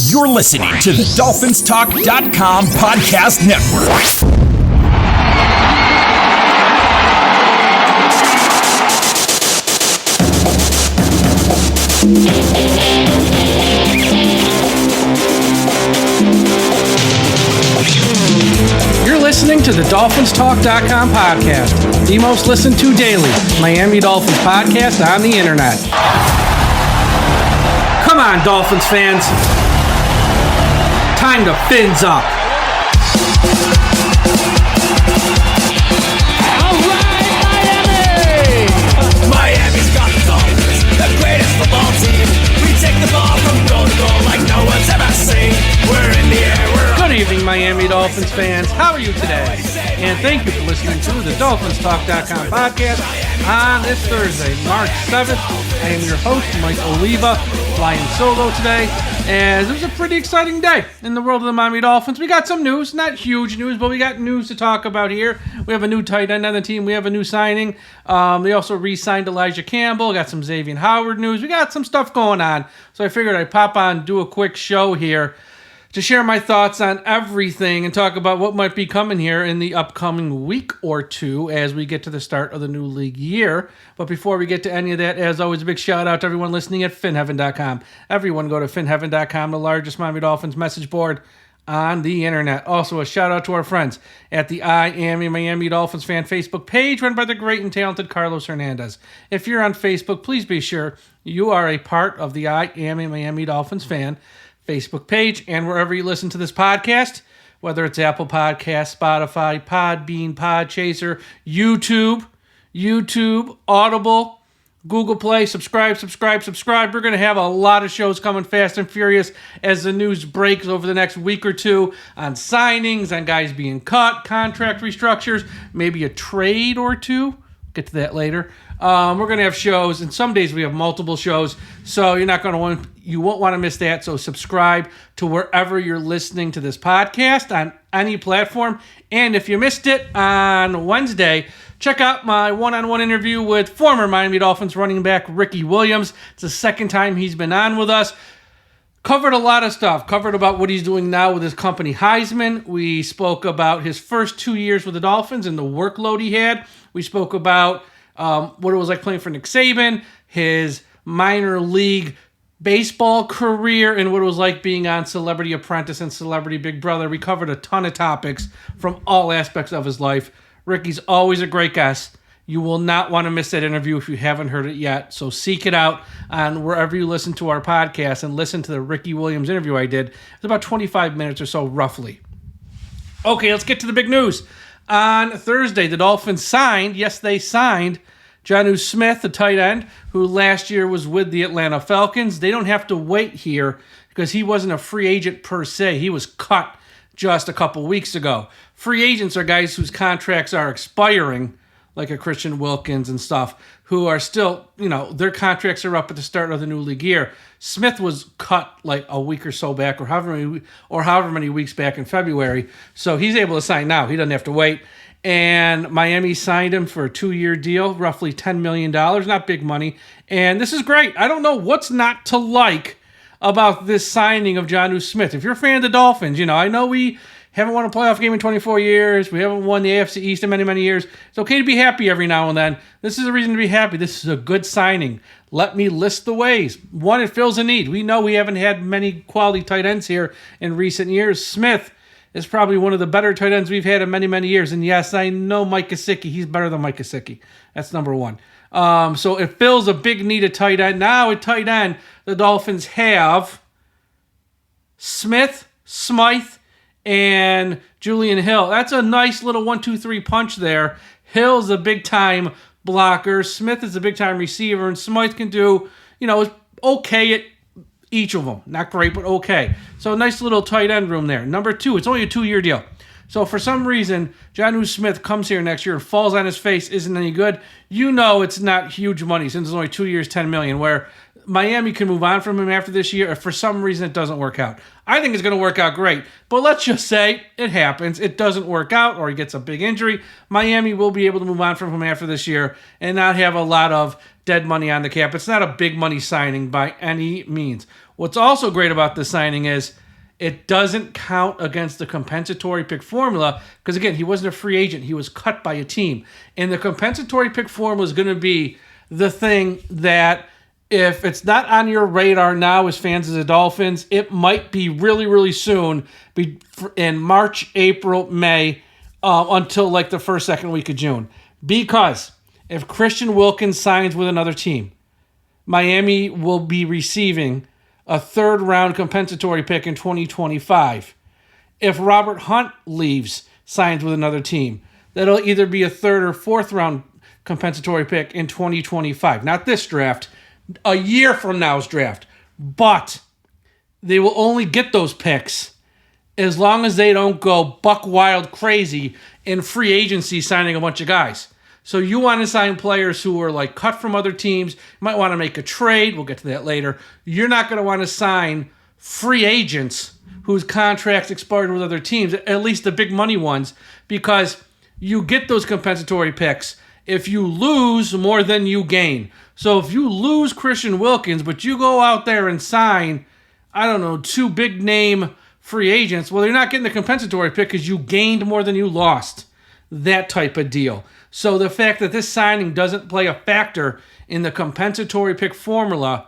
You're listening to the DolphinsTalk.com podcast network. You're listening to the DolphinsTalk.com podcast, the most listened to daily Miami Dolphins podcast on the internet. Come on, Dolphins fans. Time to fins up. All right, Miami! Miami's got the Dolphins, the greatest football team. We take the ball from goal to goal like no one's ever seen. We're in the air, Good evening, Miami Dolphins fans. How are you today? And thank you for listening to the DolphinsTalk.com podcast on this Thursday, March 7th. I am your host, Mike Oliva, flying solo today. And it was a pretty exciting day in the world of the Miami Dolphins. We got some news, not huge news, but we got news to talk about here. We have a new tight end on the team. We have a new signing. They also re-signed Elijah Campbell. Got some Xavien Howard news. We got some stuff going on. So I figured I'd pop on, do a quick show here to share my thoughts on everything and talk about what might be coming here in the upcoming week or two as we get to the start of the new league year. But before we get to any of that, as always, a big shout out to everyone listening at finheaven.com. Everyone go to finheaven.com, the largest Miami Dolphins message board on the internet. Also, a shout out to our friends at the I Am a Miami Dolphins fan Facebook page run by the great and talented Carlos Hernandez. If you're on Facebook, please be sure you are a part of the I Am a Miami Dolphins fan Facebook page, and wherever you listen to this podcast, whether it's Apple Podcasts, Spotify, Podbean, Podchaser, YouTube, Audible, Google Play, subscribe. We're going to have a lot of shows coming fast and furious as the news breaks over the next week or two on signings, on guys being cut, contract restructures, maybe a trade or two. Get to that later. We're going to have shows, and some days we have multiple shows, so you won't want to miss that. So subscribe to wherever you're listening to this podcast on any platform. And if you missed it on Wednesday, check out my one-on-one interview with former Miami Dolphins running back Ricky Williams. It's the second time he's been on with us. Covered a lot of stuff. Covered about what he's doing now with his company Heisman. We spoke about his first 2 years with the Dolphins and the workload he had. We spoke about what it was like playing for Nick Saban, his minor league baseball career, and what it was like being on Celebrity Apprentice and Celebrity Big Brother. We covered a ton of topics from all aspects of his life. Ricky's always a great guest. You will not want to miss that interview if you haven't heard it yet. So seek it out on wherever you listen to our podcast and listen to the Ricky Williams interview I did. It's about 25 minutes or so, roughly. Okay, let's get to the big news. On Thursday, the Dolphins signed Jonnu Smith, the tight end, who last year was with the Atlanta Falcons. They don't have to wait here because he wasn't a free agent per se. He was cut just a couple weeks ago. Free agents are guys whose contracts are expiring, like a Christian Wilkins and stuff, who are still, their contracts are up at the start of the new league year. Smith was cut like a week or so back, or however many weeks back in February, so he's able to sign now. He doesn't have to wait. And Miami signed him for a 2-year deal, roughly $10 million, not big money. And this is great. I don't know what's not to like about this signing of Jonnu Smith. If you're a fan of the Dolphins, I know we haven't won a playoff game in 24 years. We haven't won the AFC East in many, many years. It's okay to be happy every now and then. This is a reason to be happy. This is a good signing. Let me list the ways. One, it fills a need. We know we haven't had many quality tight ends here in recent years. Smith is probably one of the better tight ends we've had in many, many years. And yes, I know Mike Gesicki. He's better than Mike Gesicki. That's number one. So it fills a big need at tight end. Now at tight end, the Dolphins have Smith, Smythe, and Julian Hill. That's a nice little 1-2-3 punch there. Hill's a big-time blocker. Smith is a big-time receiver. And Smythe can do, okay at each of them. Not great, but okay. So a nice little tight end room there. Number two, it's only a 2-year deal. So for some reason, Jonnu Smith comes here next year and falls on his face, isn't any good. It's not huge money since it's only 2 years, $10 million, where Miami can move on from him after this year if for some reason it doesn't work out. I think it's going to work out great. But let's just say it happens. It doesn't work out or he gets a big injury. Miami will be able to move on from him after this year and not have a lot of dead money on the cap. It's not a big money signing by any means. What's also great about this signing is it doesn't count against the compensatory pick formula because, again, he wasn't a free agent. He was cut by a team. And the compensatory pick formula is going to be the thing that if it's not on your radar now as fans of the Dolphins, it might be really, really soon in March, April, May, until like the first, second week of June. Because if Christian Wilkins signs with another team, Miami will be receiving a third-round compensatory pick in 2025. If Robert Hunt signs with another team, that'll either be a third or fourth-round compensatory pick in 2025. Not this draft, a year from now's draft. But they will only get those picks as long as they don't go buck wild crazy in free agency signing a bunch of guys. So you want to sign players who are like cut from other teams. You might want to make a trade. We'll get to that later. You're not going to want to sign free agents whose contracts expired with other teams, at least the big money ones, because you get those compensatory picks if you lose more than you gain. So if you lose Christian Wilkins, but you go out there and sign, I don't know, 2 big name free agents, well, you're not getting the compensatory pick because you gained more than you lost. That type of deal. So the fact that this signing doesn't play a factor in the compensatory pick formula,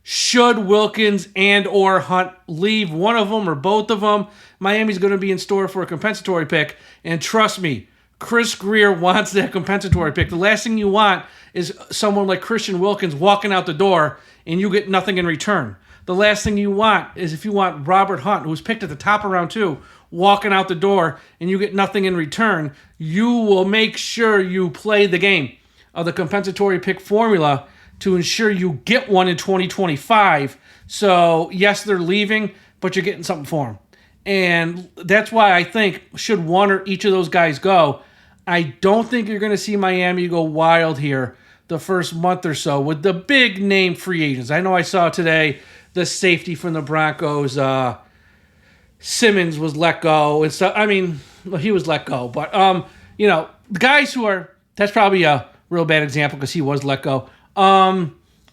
should Wilkins and or Hunt leave, one of them or both of them, Miami's going to be in store for a compensatory pick. And trust me, Chris Grier wants that compensatory pick. The last thing you want is someone like Christian Wilkins walking out the door and you get nothing in return. The last thing you want is if you want Robert Hunt, who was picked at the top of round 2, walking out the door and you get nothing in return, you will make sure you play the game of the compensatory pick formula to ensure you get one in 2025. So, yes, they're leaving, but you're getting something for them. And that's why I think should one or each of those guys go, I don't think you're going to see Miami go wild here the first month or so with the big name free agents. I know I saw today the safety from the Broncos, Simmons was let go and stuff. I mean, well, he was let go, but the guys who are, that's probably a real bad example because he was let go.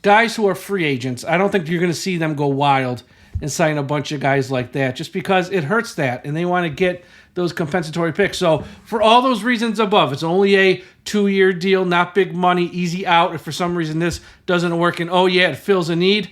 Guys who are free agents, I don't think you're going to see them go wild and sign a bunch of guys like that just because it hurts that and they want to get those compensatory picks. So for all those reasons above, it's only a 2-year deal, not big money, easy out. If for some reason this doesn't work and it fills a need,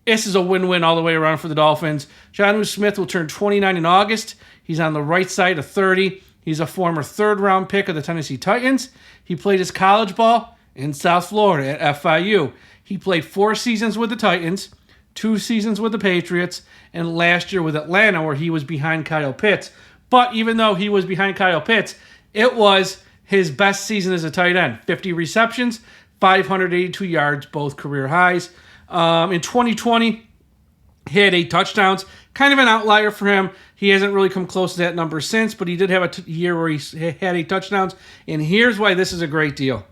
this is a win-win all the way around for the Dolphins. Jonnu Smith will turn 29 in August. He's on the right side of 30. He's a former third-round pick of the Tennessee Titans. He played his college ball in South Florida at FIU. He played 4 seasons with the Titans, 2 seasons with the Patriots, and last year with Atlanta where he was behind Kyle Pitts. But even though he was behind Kyle Pitts, it was his best season as a tight end. 50 receptions, 582 yards, both career highs. In 2020, he had 8 touchdowns. Kind of an outlier for him. He hasn't really come close to that number since, but he did have a year where he had 8 touchdowns. And here's why this is a great deal.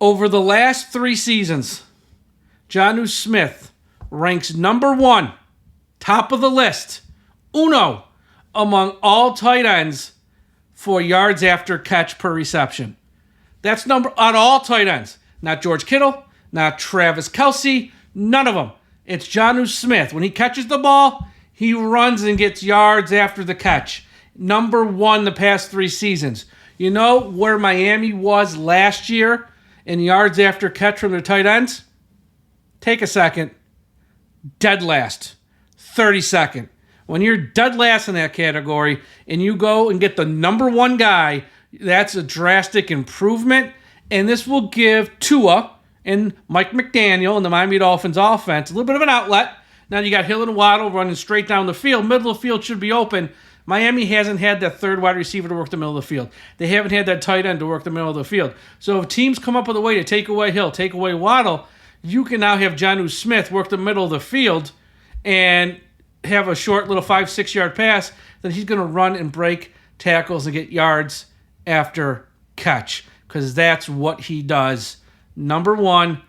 Over the last 3 seasons, Jonnu Smith ranks number 1, top of the list, uno, among all tight ends for yards after catch per reception. That's number on all tight ends. Not George Kittle, not Travis Kelce, none of them. It's Jonnu Smith. When he catches the ball, he runs and gets yards after the catch. Number 1 the past 3 seasons. You know where Miami was last year in yards after catch from their tight ends? Take a second. Dead last. 32nd. When you're dead last in that category and you go and get the number 1 guy, that's a drastic improvement. And this will give Tua and Mike McDaniel and the Miami Dolphins offense a little bit of an outlet. Now you got Hill and Waddle running straight down the field. Middle of the field should be open. Miami hasn't had that third wide receiver to work the middle of the field. They haven't had that tight end to work the middle of the field. So if teams come up with a way to take away Hill, take away Waddle, you can now have Jonnu Smith work the middle of the field and have a short little 5-6 yard pass that he's going to run and break tackles and get yards after catch because that's what he does. Number 1,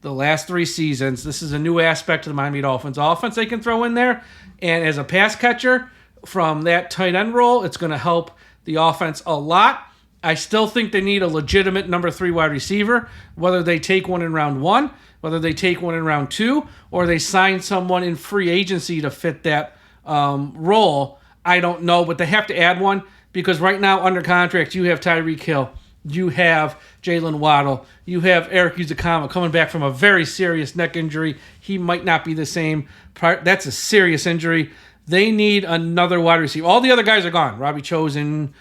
the last 3 seasons. This is a new aspect to the Miami Dolphins offense they can throw in there. And as a pass catcher from that tight end role, it's going to help the offense a lot. I still think they need a legitimate number 3 wide receiver, whether they take one in round 1, whether they take one in round 2, or they sign someone in free agency to fit that role. I don't know, but they have to add one because right now under contract you have Tyreek Hill, you have Jaylen Waddle, you have Eric Uzakama coming back from a very serious neck injury. He might not be the same. That's a serious injury. They need another wide receiver. All the other guys are gone. Robbie Chosen,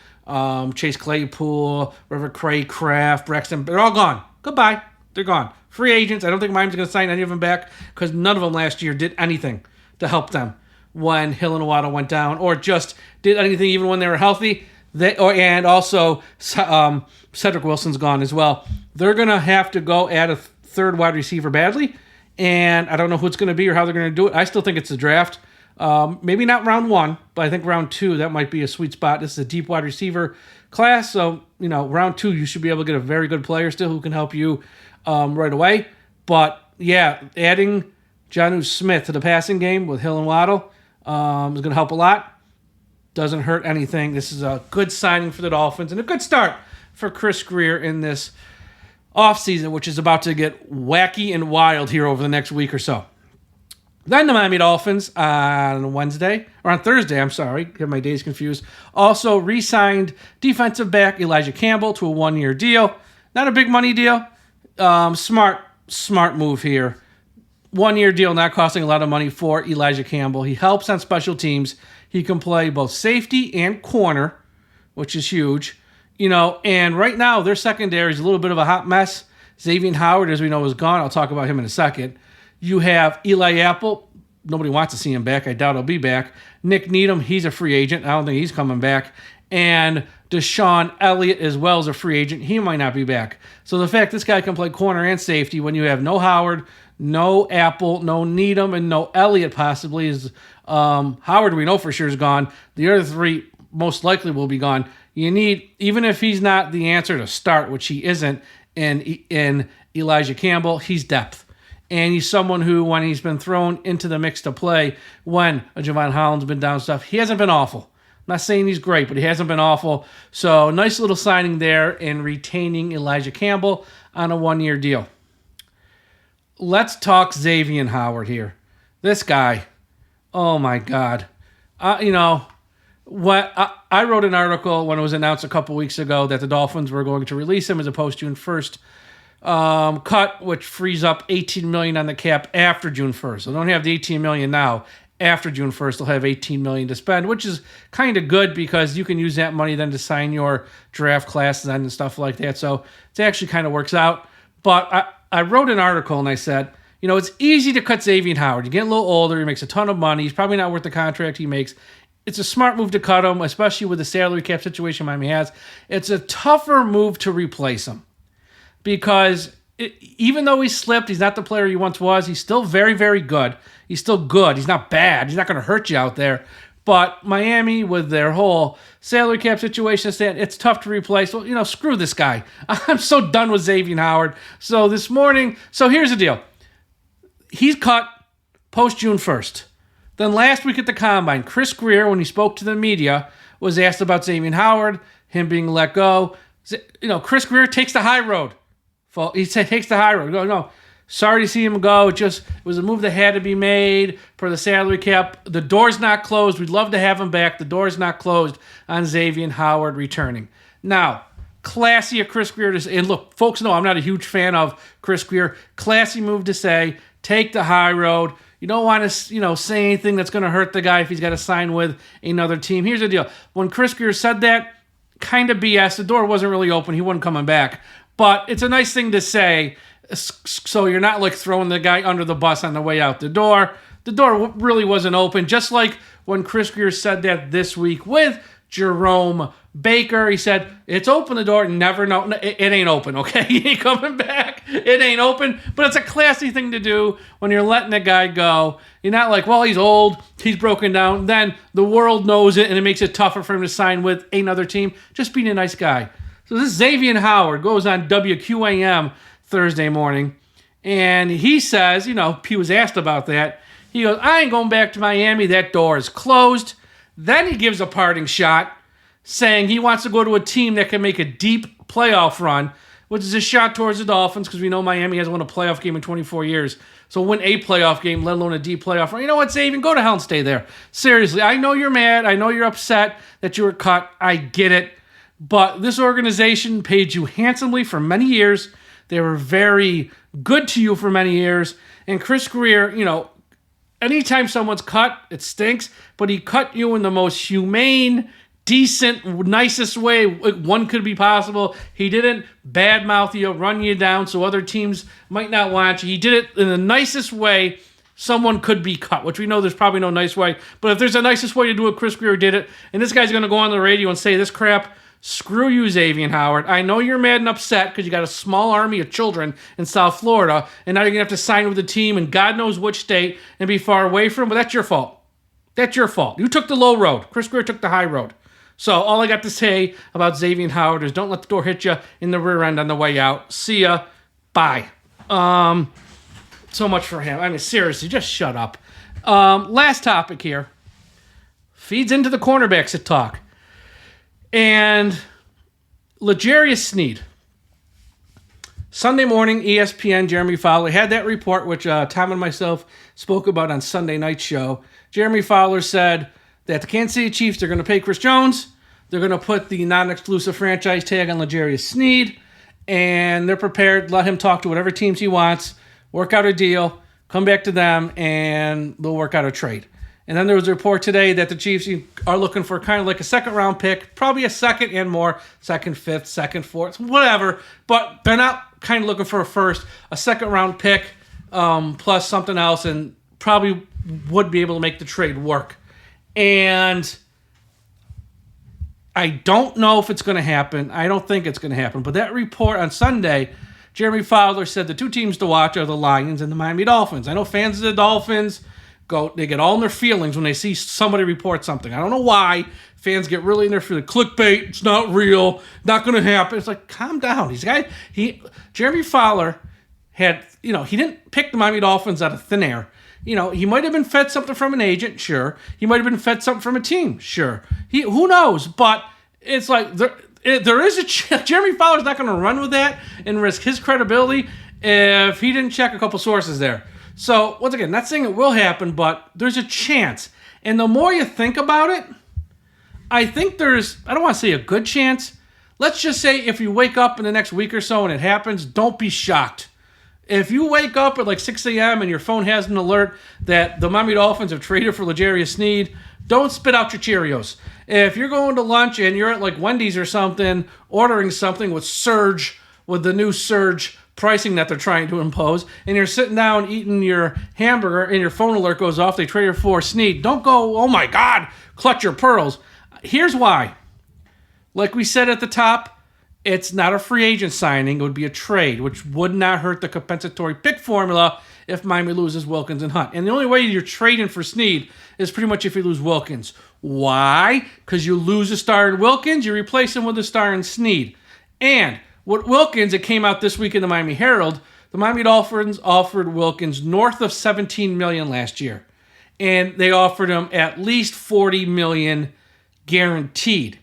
Chase Claypool, River Craycraft, Braxton, they're all gone. Goodbye. They're gone. Free agents. I don't think Miami's going to sign any of them back because none of them last year did anything to help them when Hill and Waddle went down or just did anything even when they were healthy. And also Cedric Wilson's gone as well. They're going to have to go add a third wide receiver badly, and I don't know who it's going to be or how they're going to do it. I still think it's a draft. Maybe not round 1, but I think round 2, that might be a sweet spot. This is a deep wide receiver class, so, round 2, you should be able to get a very good player still who can help you right away. But, yeah, adding Jonnu Smith to the passing game with Hill and Waddle is going to help a lot. Doesn't hurt anything. This is a good signing for the Dolphins and a good start for Chris Grier in this offseason, which is about to get wacky and wild here over the next week or so. Then the Miami Dolphins on Thursday, get my days confused, also re-signed defensive back Elijah Campbell to a 1-year deal. Not a big money deal. Smart move here. 1-year deal, not costing a lot of money for Elijah Campbell. He helps on special teams. He can play both safety and corner, which is huge. And right now their secondary is a little bit of a hot mess. Xavien Howard, as we know, is gone. I'll talk about him in a second. You have Eli Apple. Nobody wants to see him back. I doubt he'll be back. Nick Needham, he's a free agent. I don't think he's coming back. And Deshaun Elliott as well as a free agent. He might not be back. So the fact this guy can play corner and safety when you have no Howard, no Apple, no Needham, and no Elliott possibly is Howard we know for sure is gone. The other 3 most likely will be gone. You need, even if he's not the answer to start, which he isn't in Elijah Campbell, he's depth. And he's someone who, when he's been thrown into the mix to play, when a Javon Holland's been down stuff, he hasn't been awful. I'm not saying he's great, but he hasn't been awful. So nice little signing there in retaining Elijah Campbell on a 1-year deal. Let's talk Xavien Howard here. This guy, oh my God. I wrote an article when it was announced a couple weeks ago that the Dolphins were going to release him as a post-June 1st cut, which frees up $18 million on the cap after June 1st. So they don't have the $18 million now. After June 1st, they'll have $18 million to spend, which is kind of good because you can use that money then to sign your draft classes and stuff like that. So it actually kind of works out. But I wrote an article and I said, it's easy to cut Xavien Howard. You get a little older, he makes a ton of money. He's probably not worth the contract he makes. It's a smart move to cut him, especially with the salary cap situation Miami has. It's a tougher move to replace him because even though he slipped, he's not the player he once was. He's still very, very good. He's still good. He's not bad. He's not going to hurt you out there. But Miami, with their whole salary cap situation, it's tough to replace. Well, screw this guy. I'm so done with Xavien Howard. So this morning, here's the deal. He's cut post-June 1st. Then last week at the Combine, Chris Grier, when he spoke to the media, was asked about Xavien Howard, him being let go. Chris Grier takes the high road. He takes the high road. No. Sorry to see him go. It was a move that had to be made for the salary cap. The door's not closed. We'd love to have him back. The door's not closed on Xavien Howard returning. Now, classy of Chris Grier to say, and look, folks know I'm not a huge fan of Chris Grier. Classy move to say, take the high road. You don't want to, say anything that's going to hurt the guy if he's got to sign with another team. Here's the deal. When Chris Grier said that, kind of BS. The door wasn't really open. He wasn't coming back. But it's a nice thing to say, so you're not like throwing the guy under the bus on the way out the door. The door really wasn't open. Just like when Chris Grier said that this week with Jerome Baker, he said, it's open the door, never know. It ain't open, okay? He ain't coming back. It ain't open. But it's a classy thing to do when you're letting a guy go. You're not like, well, he's old, he's broken down. Then the world knows it, and it makes it tougher for him to sign with another team. Just being a nice guy. So this Xavien Howard goes on WQAM Thursday morning, And he says, he was asked about that. He goes, I ain't going back to Miami. That door is closed. Then he gives a parting shot saying he wants to go to a team that can make a deep playoff run, which is a shot towards the Dolphins because we know Miami hasn't won a playoff game in 24 years. So win a playoff game, let alone a deep playoff run. You know what, Xavien? Go to hell and stay there. Seriously, I know you're mad. I know you're upset that you were cut. I get it. But this organization paid you handsomely for many years. They were very good to you for many years. And Chris Grier, anytime someone's cut, it stinks. But he cut you in the most humane, decent, nicest way one could be possible. He didn't badmouth you, run you down so other teams might not want you. He did it in the nicest way someone could be cut, which we know there's probably no nice way. But if there's a nicest way to do it, Chris Grier did it. And this guy's going to go on the radio and say this crap. Screw you, Xavien Howard. I know you're mad and upset because you got a small army of children in South Florida, and now you're going to have to sign with the team in God knows which state and be far away from them, but that's your fault. That's your fault. You took the low road. Chris Grier took the high road. So all I got to say about Xavien Howard is don't let the door hit you in the rear end on the way out. See ya. Bye. So much for him. I mean, seriously, just shut up. Last topic here. Feeds into the cornerbacks at talk. And L'Jarius Sneed. Sunday morning, ESPN, Jeremy Fowler had that report, which Tom and myself spoke about on Sunday night's show. Jeremy Fowler said that the Kansas City Chiefs are going to pay Chris Jones. They're going to put the non-exclusive franchise tag on L'Jarius Sneed. And they're prepared to let him talk to whatever teams he wants, work out a deal, come back to them, and they'll work out a trade. And then there was a report today that the Chiefs are looking for kind of like a second-round pick, probably a second and more, second, fifth, second, fourth, whatever. But they're not kind of looking for a first, a second-round pick plus something else, and probably would be able to make the trade work. And I don't know if it's going to happen. I don't think it's going to happen. But that report on Sunday, Jeremy Fowler said the two teams to watch are the Lions and the Miami Dolphins. I know fans of the Dolphins they get all in their feelings when they see somebody report something. I don't know why fans get really in their feelings. Clickbait, it's not real, not going to happen. It's like, calm down. Jeremy Fowler had, he didn't pick the Miami Dolphins out of thin air. He might have been fed something from an agent, sure. He might have been fed something from a team, sure. Who knows? But it's like there is a Jeremy Fowler's not going to run with that and risk his credibility if he didn't check a couple sources there. So, once again, not saying it will happen, but there's a chance. And the more you think about it, I think I don't want to say a good chance. Let's just say if you wake up in the next week or so and it happens, don't be shocked. If you wake up at like 6 a.m. and your phone has an alert that the Miami Dolphins have traded for L'Jarius Sneed, don't spit out your Cheerios. If you're going to lunch and you're at like Wendy's or something, ordering something with the new surge pricing that they're trying to impose, and you're sitting down eating your hamburger and your phone alert goes off, they traded for Sneed, don't go, oh my God, clutch your pearls. Here's why. Like we said at the top, it's not a free agent signing. It would be a trade, which would not hurt the compensatory pick formula if Miami loses Wilkins and Hunt. And the only way you're trading for Sneed is pretty much if you lose Wilkins. Why? Because you lose a star in Wilkins, you replace him with a star in Sneed. And with Wilkins, it came out this week in the Miami Herald, the Miami Dolphins offered Wilkins north of $17 million last year. And they offered him at least $40 million guaranteed.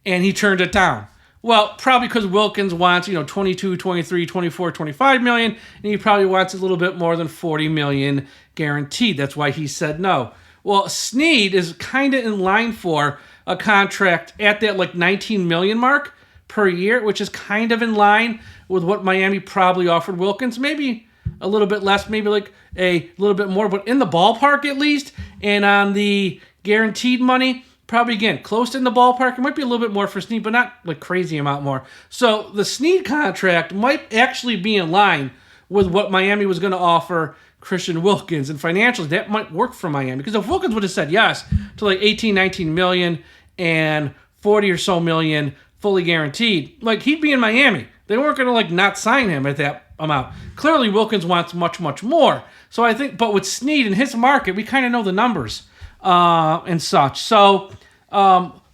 And he turned it down. Well, probably because Wilkins wants, 22, 23, 24, 25 million, and he probably wants a little bit more than 40 million guaranteed. That's why he said no. Well, Sneed is kind of in line for a contract at that like 19 million mark per year, which is kind of in line with what Miami probably offered Wilkins. Maybe a little bit less, maybe like a little bit more, but in the ballpark at least. And on the guaranteed money, probably, again, close in the ballpark. It might be a little bit more for Sneed, but not like crazy amount more. So the Sneed contract might actually be in line with what Miami was going to offer Christian Wilkins. And financially, that might work for Miami. Because if Wilkins would have said yes to like 18, 19 million and 40 or so million fully guaranteed, like he'd be in Miami. They weren't going to like not sign him at that amount. Clearly, Wilkins wants much, much more. So I think, but with Sneed in his market, we kind of know the numbers and such. So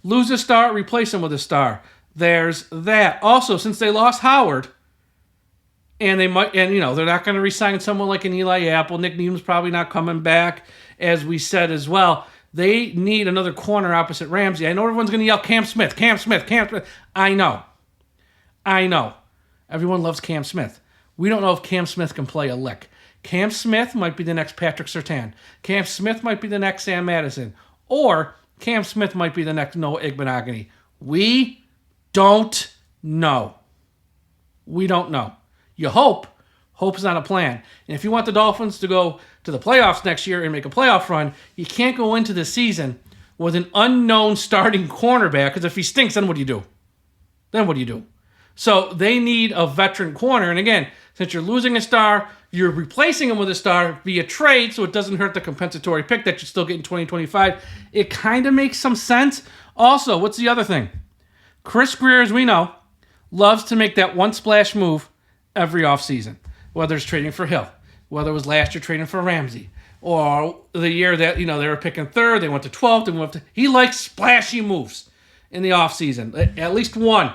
lose a star, replace him with a star. There's that. Also, since they lost Howard, And they're not going to re-sign someone like an Eli Apple. Nick Needham's probably not coming back, as we said as well. They need another corner opposite Ramsey. I know everyone's going to yell, Cam Smith. I know. Everyone loves Cam Smith. We don't know if Cam Smith can play a lick. Cam Smith might be the next Patrick Surtain. Cam Smith might be the next Sam Madison. Or Cam Smith might be the next Noah Igbenogany. We don't know. You hope. Hope is not a plan. And if you want the Dolphins to go to the playoffs next year and make a playoff run, you can't go into the season with an unknown starting cornerback, because if he stinks, then what do you do? So they need a veteran corner. And again, since you're losing a star, you're replacing him with a star via trade, so it doesn't hurt the compensatory pick that you still get in 2025. It kind of makes some sense. Also, what's the other thing? Chris Grier, as we know, loves to make that one splash move every offseason. Whether it's trading for Hill, whether it was last year trading for Ramsey, or the year that they were picking third, they went to 12th, he likes splashy moves in the offseason. At least one.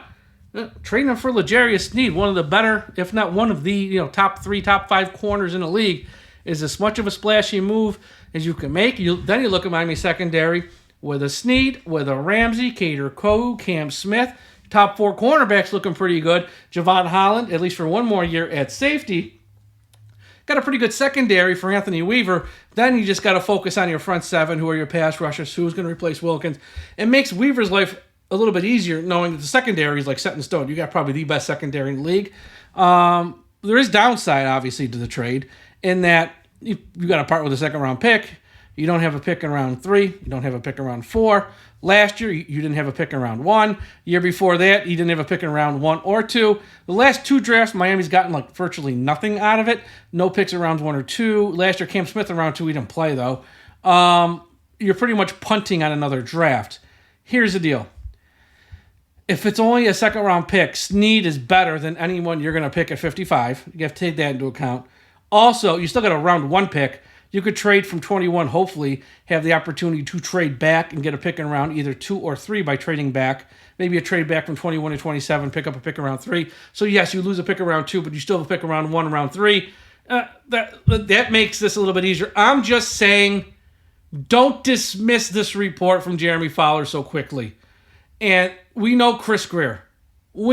Trading for L'Jarius Sneed, one of the better, if not one of the top 3, top 5 corners in the league, is as much of a splashy move as you can make. Then you look at Miami secondary with a Sneed, with a Ramsey, Cater Kohu, Cam Smith. Top 4 cornerbacks looking pretty good. Javon Holland, at least for one more year at safety. Got a pretty good secondary for Anthony Weaver. Then you just got to focus on your front 7, who are your pass rushers, who's going to replace Wilkins. It makes Weaver's life a little bit easier knowing that the secondary is like set in stone. You got probably the best secondary in the league. There is downside, obviously, to the trade in that you got to part with a second-round pick. You don't have a pick in round 3. You don't have a pick in round 4. Last year, you didn't have a pick in round 1. Year before that, you didn't have a pick in round 1 or 2. The last 2 drafts, Miami's gotten virtually nothing out of it. No picks in rounds 1 or 2. Last year, Cam Smith in round 2, he didn't play, though. You're pretty much punting on another draft. Here's the deal. If it's only a second-round pick, Sneed is better than anyone you're going to pick at 55. You have to take that into account. Also, you still got a round 1 pick. You could trade from 21, hopefully, have the opportunity to trade back and get a pick in round either 2 or 3 by trading back. Maybe a trade back from 21 to 27, pick up a pick in round 3. So, yes, you lose a pick in round 2, but you still have a pick in round 1 and round 3. That makes this a little bit easier. I'm just saying, don't dismiss this report from Jeremy Fowler so quickly. And we know Chris Grier. I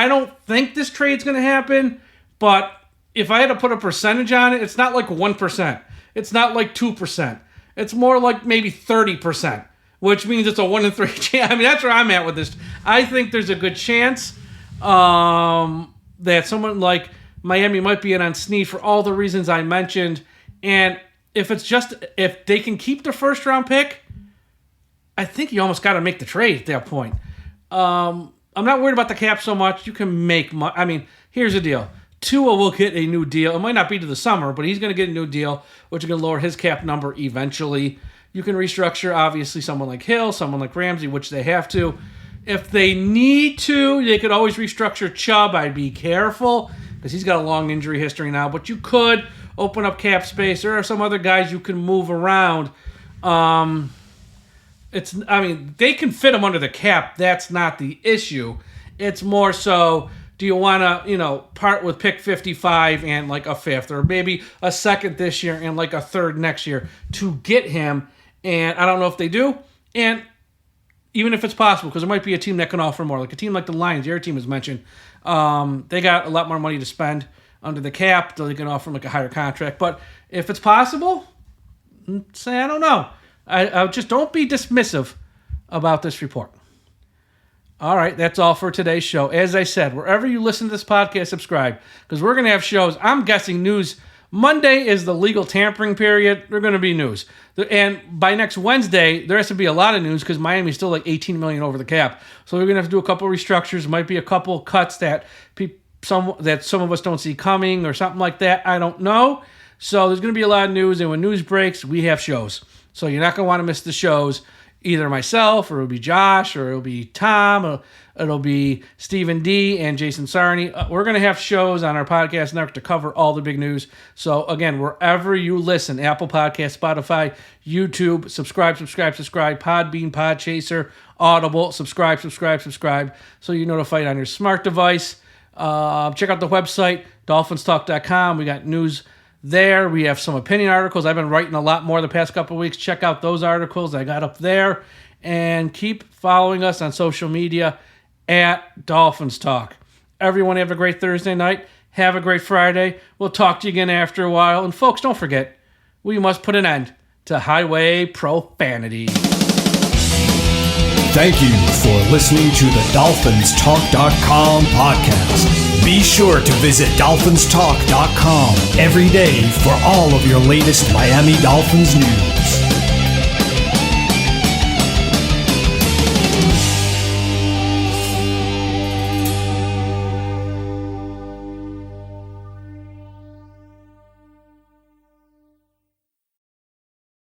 don't think this trade's going to happen, but if I had to put a percentage on it, it's not like 1%. It's not like 2%. It's more like maybe 30%, which means it's a 1 in 3 chance. I mean, that's where I'm at with this. I think there's a good chance that someone like Miami might be in on Sneed for all the reasons I mentioned. And if they can keep the first round pick, I think you almost got to make the trade at that point. I'm not worried about the cap so much. You can make money. I mean, here's the deal. Tua will get a new deal. It might not be to the summer, but he's going to get a new deal, which is going to lower his cap number eventually. You can restructure, obviously, someone like Hill, someone like Ramsey, which they have to. If they need to, they could always restructure Chubb. I'd be careful because he's got a long injury history now. But you could open up cap space. There are some other guys you can move around. They can fit him under the cap. That's not the issue. It's more so, do you want to, part with pick 55 and like a 5th, or maybe a 2nd this year and like a 3rd next year to get him? And I don't know if they do. And even if it's possible, because there might be a team that can offer more, like a team like the Lions, your team was mentioned. They got a lot more money to spend under the cap, so they can offer like a higher contract. But if it's possible, say I don't know. I just don't be dismissive about this report. All right, that's all for today's show. As I said, wherever you listen to this podcast, subscribe, because we're going to have shows. I'm guessing news. Monday is the legal tampering period. There's going to be news. And by next Wednesday, there has to be a lot of news because Miami's still like $18 million over the cap. So we're going to have to do a couple restructures. Might be a couple cuts that some of us don't see coming or something like that. I don't know. So there's going to be a lot of news, and when news breaks, we have shows. So you're not going to want to miss the shows. Either myself, or it'll be Josh, or it'll be Tom, or it'll be Stephen D. and Jason Sarney. We're going to have shows on our podcast network to cover all the big news. So again, wherever you listen, Apple Podcasts, Spotify, YouTube, subscribe, Podbean, Podchaser, Audible, subscribe, so you're notified on your smart device. Check out the website, DolphinsTalk.com. We got news there. We have some opinion articles. I've been writing a lot more the past couple of weeks. Check out those articles I got up there. And keep following us on social media at Dolphins Talk. Everyone have a great Thursday night. Have a great Friday. We'll talk to you again after a while. And folks, don't forget, we must put an end to highway profanity. Thank you for listening to the DolphinsTalk.com podcast. Be sure to visit DolphinsTalk.com every day for all of your latest Miami Dolphins news.